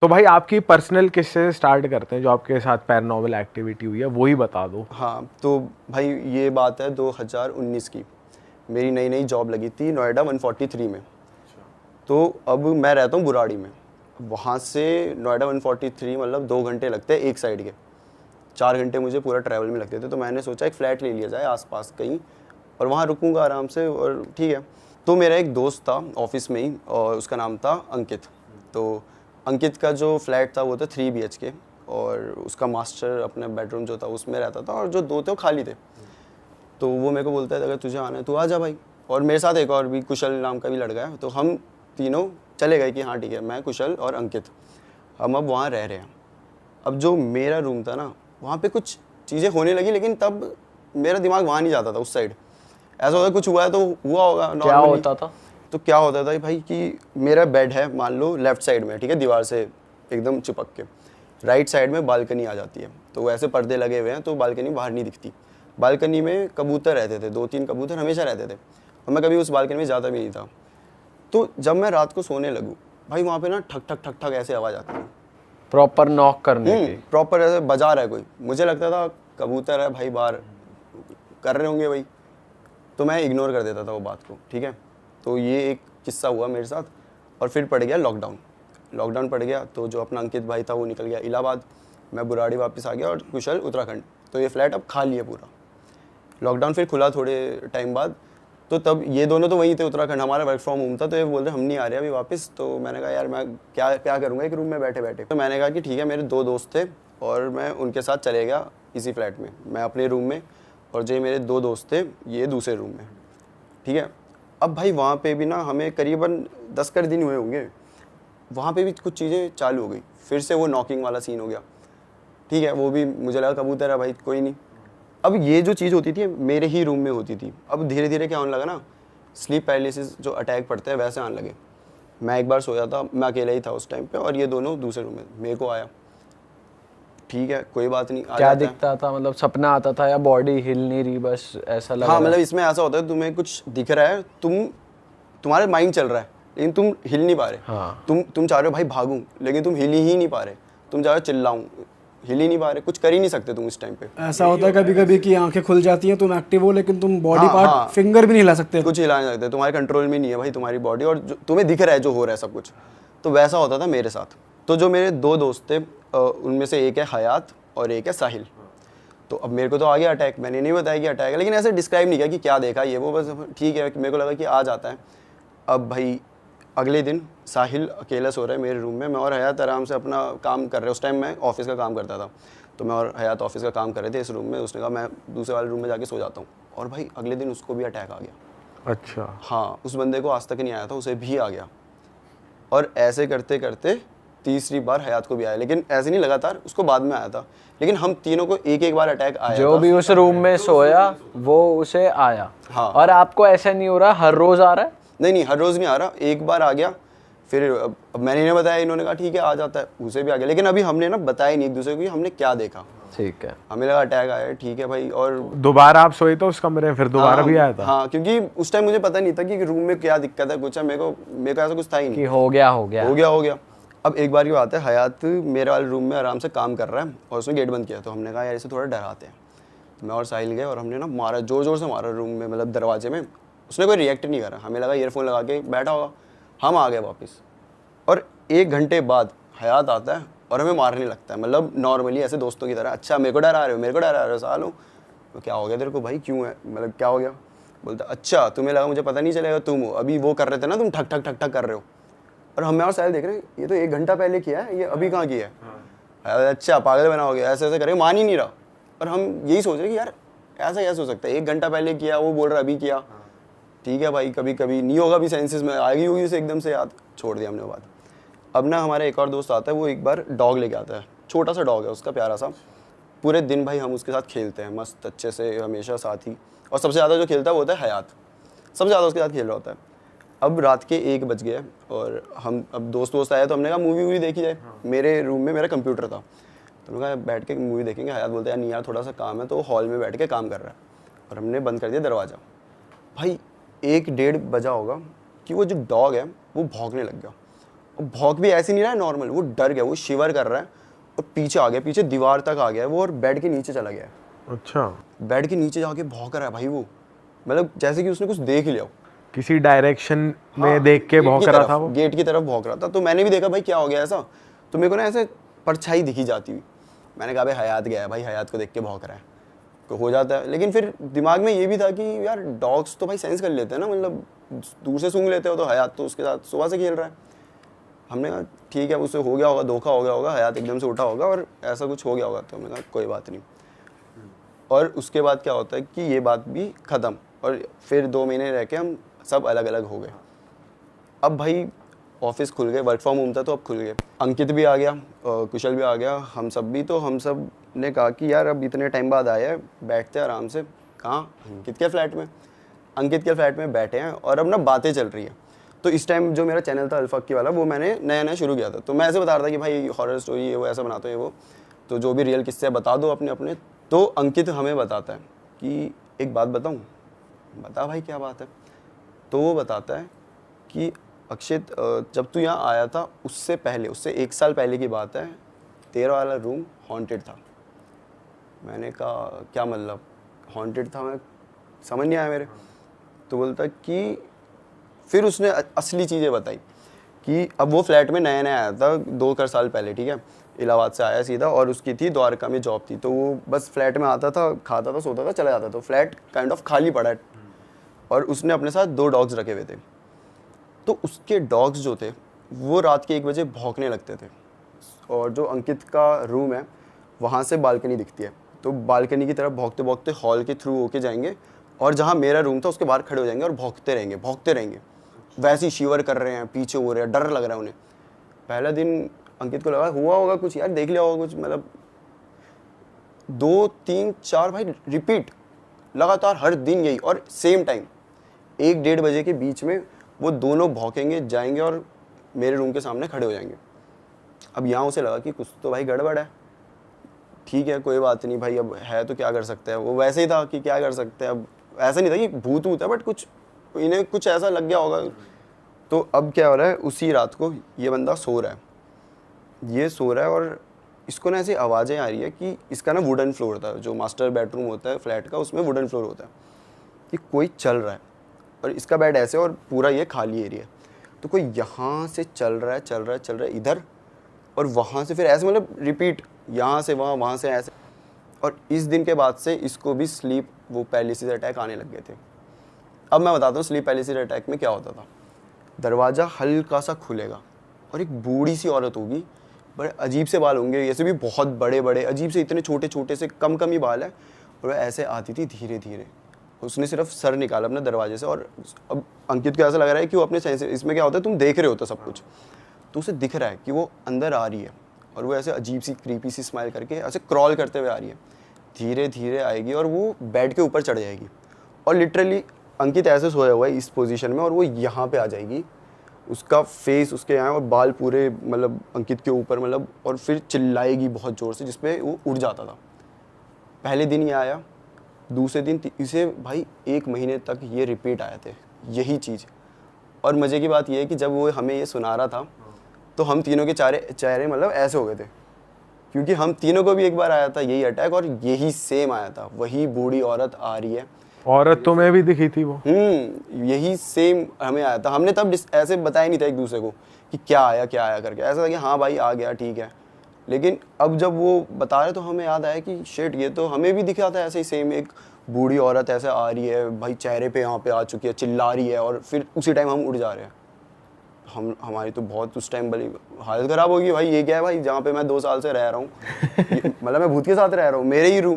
तो भाई आपकी पर्सनल किससे स्टार्ट करते हैं, जो आपके साथ पैरानॉर्मल एक्टिविटी हुई है वो ही बता दो। हाँ, तो भाई ये बात है 2019 की। मेरी नई नई जॉब लगी थी नोएडा 143 में। तो अब मैं रहता हूँ बुराड़ी में। वहाँ से नोएडा 143 मतलब 2 घंटे लगते हैं एक साइड के, 4 घंटे मुझे पूरा ट्रैवल में लगते थे। तो मैंने सोचा एक फ़्लैट ले लिया जाए आसपास कहीं, और वहाँ रुकूंगा आराम से, और ठीक है। तो मेरा एक दोस्त था ऑफिस में ही, और उसका नाम था अंकित। तो अंकित का जो फ्लैट था वो था 3 BHK, और उसका मास्टर अपना बेडरूम जो था उसमें रहता था, और जो 2 थे वो खाली थे। तो वो मेरे को बोलता है अगर तुझे आना है तो आ जा भाई। और मेरे साथ एक और भी कुशल नाम का भी लड़का है। तो हम तीनों चले गए कि हाँ ठीक है, मैं, कुशल और अंकित, हम अब वहाँ रह रहे हैं। अब जो मेरा रूम था ना, वहाँ पे कुछ चीज़ें होने लगी, लेकिन तब मेरा दिमाग वहाँ नहीं जाता था, उस साइड। ऐसा होता कुछ हुआ है तो हुआ होगा क्या नॉर्मली। होता था? तो क्या होता था भाई कि मेरा बेड है मान लो लेफ्ट साइड में, ठीक है, दीवार से एकदम चिपक के। राइट साइड में बालकनी आ जाती है, तो वैसे पर्दे लगे हुए हैं तो बालकनी बाहर नहीं दिखती। बालकनी में कबूतर रहते थे, 2-3 कबूतर हमेशा रहते थे, और मैं कभी उस बालकनी में जाता भी नहीं था। तो जब मैं रात को सोने लगूँ भाई, वहाँ पे ना ठक ठक ठक ठक ऐसे आवाज़ आती है, प्रॉपर नॉक करने की? प्रॉपर ऐसे बजा रहा है कोई। मुझे लगता था कबूतर है भाई, बाहर कर रहे होंगे भाई। तो मैं इग्नोर कर देता था वो बात को, ठीक है। तो ये एक किस्सा हुआ मेरे साथ। और फिर पड़ गया लॉकडाउन। लॉकडाउन पड़ गया तो जो अपना अंकित भाई था वो निकल गया इलाहाबाद, मैं बुराड़ी वापस आ गया, और कुशल उत्तराखंड। तो ये फ्लैट अब खाली है पूरा। लॉकडाउन फिर खुला थोड़े टाइम बाद, तो तब ये दोनों तो वहीं थे उत्तराखंड, हमारा वर्क फ्रॉम होम था। तो ये बोल रहे हम नहीं आ रहे अभी वापस। तो मैंने कहा यार मैं क्या क्या करूँगा एक रूम में बैठे बैठे। तो मैंने कहा कि ठीक है, मेरे 2 दोस्त थे और मैं उनके साथ चले गया इसी फ्लैट में, मैं अपने रूम में, और जो मेरे 2 दोस्त थे ये दूसरे रूम में, ठीक है। अब भाई वहाँ पे भी ना हमें करीबन 10 कर दिन हुए होंगे, वहाँ पे भी कुछ चीज़ें चालू हो गई। फिर से वो नॉकिंग वाला सीन हो गया, ठीक है। वो भी मुझे लगा कबूतर है भाई, कोई नहीं। अब ये जो चीज़ होती थी मेरे ही रूम में होती थी। अब धीरे धीरे क्या होने लगा ना, स्लीप पैरालिसिस जो अटैक पड़ते हैं वैसे आने लगे। मैं एक बार सोया था, मैं अकेला ही था उस टाइम पे, और ये दोनों दूसरे रूम में, मेरे को आया, ठीक है कोई बात नहीं, आ क्या जाता है। दिखता था? मतलब सपना आता था या बॉडी हिल नहीं रही, बस ऐसा लग हाँ रहा मतलब है? इसमें ऐसा होता है, तुम्हें कुछ दिख रहा है, तुम्हारे माइंड चल रहा है, लेकिन तुम हिल नहीं पा रहे। हाँ। तुम चाह रहे हो भाई भागूं, लेकिन तुम हिल ही नहीं पा रहे। तुम चाह रहे हो चिल्लाऊं, हिल ही नहीं पा रहे, कुछ कर ही नहीं सकते तुम उस टाइम पे। ऐसा होता है कभी कभी कि आंखें खुल जाती हैं, तुम एक्टिव हो लेकिन तुम बॉडी हाँ, पार्ट हाँ। फिंगर भी नहीं हिला सकते। कुछ हिला नहीं सकते, तुम्हारे कंट्रोल में नहीं है भाई तुम्हारी बॉडी, और तुम्हें दिख रहा है जो हो रहा है सब कुछ। तो वैसा होता था मेरे साथ। तो जो मेरे 2 दोस्त थे, उनमें से एक है हयात और एक है साहिल। तो अब मेरे को तो आ गया अटैक, मैंने नहीं बताया कि अटैक है, लेकिन ऐसे डिस्क्राइब नहीं किया कि क्या देखा ये वो, बस ठीक है मेरे को लगा कि आ जाता है। अब भाई अगले दिन साहिल अकेला सो रहा है मेरे रूम में, मैं और हयात आराम से अपना काम कर रहे हैं। उस टाइम मैं ऑफिस का काम करता था, तो मैं और हयात ऑफिस का काम कर रहे थे इस रूम में। उसने कहा मैं दूसरे वाले रूम में जाके सो जाता हूँ, और भाई अगले दिन उसको भी अटैक आ गया। अच्छा। हाँ, उस बंदे को आज तक नहीं आया था, उसे भी आ गया। और ऐसे करते करते तीसरी बार हयात को भी आया, लेकिन ऐसे नहीं लगातार, उसको बाद में आया था। लेकिन हम तीनों को एक एक बार अटैक आया जो था। भी उस रूम में सोया वो उसे आया। हाँ। और आपको ऐसा नहीं हो रहा हर रोज आ रहा है? नहीं, हर रोज़ नहीं आ रहा, एक बार आ गया। फिर अब मैंने इन्हें बताया, इन्होंने कहा ठीक है आ जाता है, उसे भी आ गया। लेकिन अभी हमने ना बताया नहीं एक दूसरे को कि हमने क्या देखा। ठीक है। हमें लगा अटैक आया है, ठीक है भाई। और दोबारा आप सोए थे उस कमरे में, फिर दोबारा भी आया था? हाँ, क्योंकि उस टाइम मुझे पता नहीं था कि रूम में क्या दिक्कत है, कुछ है। मेरे को ऐसा कुछ था ही नहीं कि हो गया। हो गया। अब एक बार की बात है, हयात मेरे वाले रूम में आराम से काम कर रहा है, और उसने गेट बंद किया। तो हमने कहा यार इसे थोड़ा डराते हैं। तो मैं और साहिल गए, और हमने ना मारा, जोर जोर से मारा रूम में, मतलब दरवाजे में। उसने कोई रिएक्ट नहीं करा, हमें लगा ईयरफोन लगा के बैठा होगा। हम आ गए वापस, और 1 घंटे बाद हयात आता है और हमें मारने लगता है, मतलब नॉर्मली ऐसे दोस्तों की तरह। अच्छा मेरे को डरा रहे हो सालों, तो क्या हो गया तेरे को भाई, क्यों है, मतलब क्या हो गया? बोलता अच्छा तुम्हें लगा मुझे पता नहीं चलेगा, तुम हो अभी वो कर रहे थे ना, तुम ठक ठक ठक ठक कर रहे हो। और हम और साहिल देख रहे हैं, ये तो 1 घंटा पहले किया है, ये अभी कहाँ किया है? अच्छा पागल बनाओगे, ऐसे ऐसे करें, मान ही नहीं रहा। और हम यही सोच रहे कि यार ऐसा कैसे हो सकता है, 1 घंटा पहले किया, वो बोल रहा अभी किया। ठीक है भाई, कभी कभी नहीं होगा भी, सेंसेस में आएगी होगी उसे एकदम से याद, छोड़ दिया हमने वो बात। अब ना हमारा एक और दोस्त आता है, वो एक बार डॉग लेके आता है, छोटा सा डॉग है उसका, प्यारा सा। पूरे दिन भाई हम उसके साथ खेलते हैं मस्त अच्छे से, हमेशा साथ ही। और सबसे ज़्यादा जो खेलता है वो होता है हयात, सबसे ज़्यादा उसके साथ खेल रहा होता है। अब रात के 1 बज गए, और हम अब दोस्त आए, तो हमने कहा मूवी वूवी देखी जाए। मेरे रूम में मेरा कंप्यूटर था, तो हमने कहा बैठ के मूवी देखेंगे। हयात बोलता है यार नहीं यार थोड़ा सा काम है, तो हॉल में बैठ के काम कर रहा है। और हमने बंद कर दिया दरवाज़ा। भाई 1 डेढ़ बजा होगा कि वो जो डॉग है वो भौंकने लग गया, भौंक भी ऐसे नहीं रहा है नॉर्मल, वो डर गया, वो शिवर कर रहा है और पीछे आ गया, पीछे दीवार तक आ गया है वो, और बेड के नीचे चला गया है। अच्छा, बेड के नीचे जाके भौंक रहा है भाई वो, मतलब जैसे कि उसने कुछ देख लिया हो। किसी डायरेक्शन में हाँ, देख के गेट भौंक की रहा तरफ, था वो। गेट की तरफ भौंक रहा था। तो मैंने भी देखा भाई क्या हो गया ऐसा, तो मेरे को ना ऐसे परछाई दिखी जाती हुई। मैंने कहा भाई हयात गया है भाई, हयात को देख के भौंक रहा है, तो हो जाता है। लेकिन फिर दिमाग में ये भी था कि यार डॉग्स तो भाई सेंस कर लेते हैं ना, मतलब दूर से सूंघ लेते हो, तो हयात तो उसके साथ सुबह से खेल रहा है। हमने कहा ठीक है, उससे हो गया होगा, धोखा हो गया होगा, हयात एकदम से उठा होगा और ऐसा कुछ हो गया होगा। तो हमने कहा कोई बात नहीं। और उसके बाद क्या होता है कि ये बात भी ख़त्म, और फिर 2 महीने रह के हम सब अलग अलग हो गए। अब भाई ऑफिस खुल गए, वर्क फ्रॉम होम था तो अब खुल गए। अंकित भी आ गया, कुशल भी आ गया, हम सब भी। तो हम सब ने कहा कि यार अब इतने टाइम बाद आया है, बैठते हैं आराम से। कहाँ? अंकित के फ्लैट में। अंकित के फ्लैट में बैठे हैं और अब ना बातें चल रही हैं। तो इस टाइम जो मेरा चैनल था अल्फाकी वाला, वो मैंने नया नया शुरू किया था। तो मैं ऐसे बता रहा था कि भाई हॉरर स्टोरी ये वो ऐसा बनाते हैं वो, तो जो भी रियल किस्से बता दो अपने अपने। तो अंकित हमें बताता है कि एक बात बताऊँ। बता भाई क्या बात है। तो वो बताता है कि अक्षित, जब तू यहाँ आया था उससे पहले, उससे 1 साल पहले की बात है, तेरा वाला रूम हॉन्टेड था। मैंने कहा क्या मतलब हॉन्टेड था, मैं समझ नहीं आया मेरे। तो बोलता कि फिर उसने असली चीज़ें बताई कि अब वो फ्लैट में नया नया आया था 2 साल पहले, ठीक है, इलाहाबाद से आया सीधा, और उसकी थी द्वारका में जॉब थी। तो वो बस फ्लैट में आता था, खाता था, सोता था, चला जाता। तो फ्लैट काइंड ऑफ खाली पड़ा है, और उसने अपने साथ 2 डॉग्स रखे हुए थे। तो उसके डॉग्स जो थे वो रात के 1 बजे भौंकने लगते थे। और जो अंकित का रूम है वहाँ से बालकनी दिखती है, तो बालकनी की तरफ भौंकते भौंकते हॉल के थ्रू होके जाएंगे, और जहाँ मेरा रूम था उसके बाहर खड़े हो जाएंगे और भौंकते रहेंगे, भौंकते रहेंगे। वैसे ही शिवर कर रहे हैं, पीछे हो रहे हैं, डर लग रहा है उन्हें। पहला दिन अंकित को लगा हुआ होगा कुछ यार, देख लिया होगा कुछ, मतलब 2 3 4 भाई रिपीट लगातार हर दिन यही, और सेम टाइम 1 1:30 बजे के बीच में वो दोनों भौंकेंगे, जाएंगे और मेरे रूम के सामने खड़े हो जाएंगे। अब यहाँ उसे लगा कि कुछ तो भाई गड़बड़ है। ठीक है कोई बात नहीं भाई, अब है तो क्या कर सकते हैं। वो वैसे ही था कि क्या कर सकते हैं, अब ऐसा नहीं था कि भूत भूत है, बट कुछ इन्हें कुछ ऐसा लग गया होगा। तो अब क्या हो रहा है, उसी रात को ये बंदा सो रहा है, ये सो रहा है, और इसको ना ऐसी आवाज़ें आ रही है कि इसका ना वुडन फ्लोर था, जो मास्टर बेडरूम होता है फ्लैट का, उसमें वुडन फ्लोर होता है, कि कोई चल रहा है, और इसका बेड ऐसे, और पूरा ये खाली एरिया। तो कोई यहाँ से चल रहा है, चल रहा है, चल रहा है इधर, और वहाँ से फिर ऐसे, मतलब रिपीट, यहाँ से वहाँ, वहाँ से ऐसे। और इस दिन के बाद से इसको भी स्लीप वो पैरालिसिस अटैक आने लग गए थे। अब मैं बताता हूँ स्लीप पैरालिसिस अटैक में क्या होता था। दरवाज़ा हल्का सा खुलेगा और एक बूढ़ी सी औरत होगी, बड़े अजीब से बाल होंगे, ऐसे भी बहुत बड़े बड़े, अजीब से, इतने छोटे छोटे से, कम कम ही बाल है, और वह ऐसे आती थी धीरे धीरे। उसने सिर्फ सर निकाला अपने दरवाजे से, और अब अंकित को ऐसा लग रहा है कि वो अपने सेंस, इसमें क्या होता है तुम देख रहे होते सब कुछ, तो उसे दिख रहा है कि वो अंदर आ रही है, और वो ऐसे अजीब सी क्रीपी सी स्माइल करके ऐसे क्रॉल करते हुए आ रही है, धीरे धीरे आएगी और वो बेड के ऊपर चढ़ जाएगी। और लिटरली अंकित ऐसे सोया हुआ है इस पोजीशन में, और वो यहाँ पे आ जाएगी, उसका फेस उसके यहाँ, और बाल पूरे मतलब अंकित के ऊपर, मतलब, और फिर चिल्लाएगी बहुत ज़ोर से, जिसपे वो उड़ जाता था। पहले दिन ये आया, दूसरे दिन इसे भाई 1 महीने तक ये रिपीट आए थे यही चीज़। और मज़े की बात ये है कि जब वो हमें ये सुना रहा था, तो हम तीनों के चेहरे मतलब ऐसे हो गए थे, क्योंकि हम तीनों को भी एक बार आया था यही अटैक, और यही सेम आया था, वही बूढ़ी औरत आ रही है। औरत तो मैं भी दिखी थी वो। यही सेम हमें आया था। हमने तब ऐसे बताया नहीं था एक दूसरे को कि क्या आया करके, ऐसा था कि हाँ भाई आ गया ठीक है। लेकिन अब जब वो बता रहे तो हमें याद आया कि शिट, ये तो हमें भी दिखा था ऐसे ही सेम, एक बूढ़ी औरत ऐसे आ रही है भाई, चेहरे पे यहाँ पे आ चुकी है, चिल्ला रही है, और फिर उसी टाइम हम उड़ जा रहे हैं। हमारी तो बहुत उस टाइम बड़ी हालत ख़राब होगी भाई, ये क्या है भाई, जहाँ पे मैं 2 साल से रह रहा हूँ, मतलब मैं भूत के साथ रह रहा हूँ, मेरे ही रूम